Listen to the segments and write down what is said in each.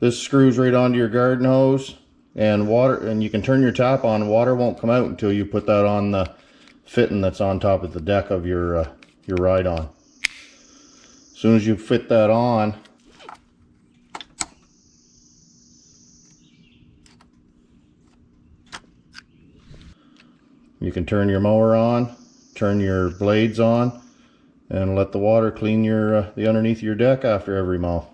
This screws right onto your garden hose, and you can turn your tap on. Water won't come out until you put that on the fitting that's on top of the deck of your ride-on. As soon as you fit that on, you can turn your mower on, turn your blades on, and let the water clean the underneath of your deck after every mow.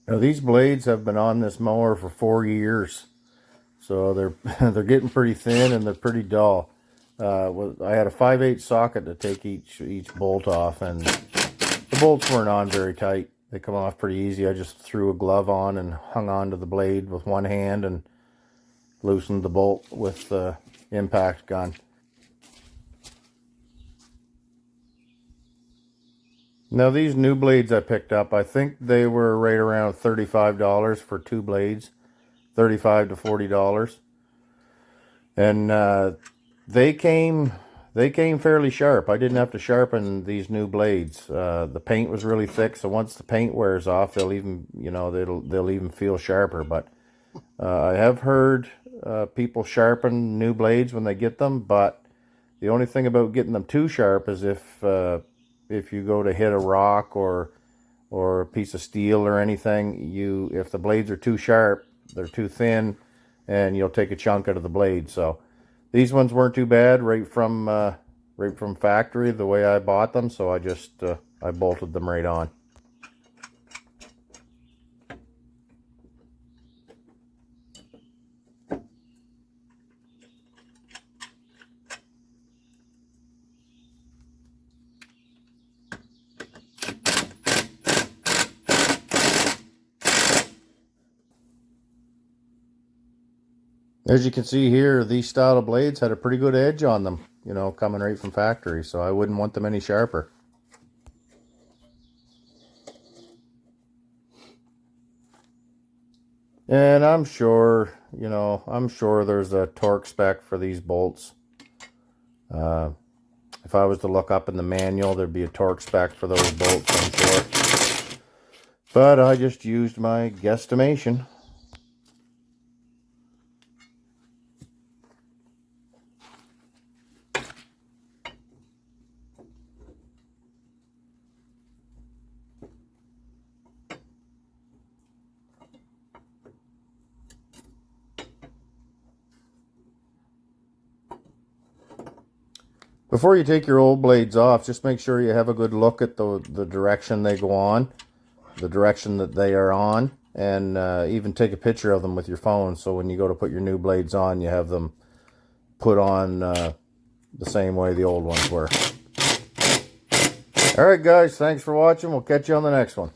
Now these blades have been on this mower for 4 years, so they're getting pretty thin and they're pretty dull. I had a 5/8 socket to take each bolt off, and the bolts weren't on very tight. They come off pretty easy. I just threw a glove on and hung onto the blade with one hand and loosened the bolt with the impact gun. Now these new blades I picked up, I think they were right around $35 for 2 blades, $35 to $40, and they came fairly sharp. I didn't have to sharpen these new blades. The paint was really thick, so once the paint wears off, they'll even feel sharper. But I have heard people sharpen new blades when they get them, but the only thing about getting them too sharp is if you go to hit a rock or a piece of steel or anything, if the blades are too sharp, they're too thin, and you'll take a chunk out of the blade. So these ones weren't too bad right from factory the way I bought them, so I bolted them right on. As you can see here, these style of blades had a pretty good edge on them, coming right from factory, so I wouldn't want them any sharper. And I'm sure there's a torque spec for these bolts. If I was to look up in the manual, there'd be a torque spec for those bolts, I'm sure. But I just used my guesstimation. Before you take your old blades off, just make sure you have a good look at the direction they go on, the direction that they are on, and even take a picture of them with your phone, so when you go to put your new blades on, you have them put on the same way the old ones were. Alright guys, thanks for watching. We'll catch you on the next one.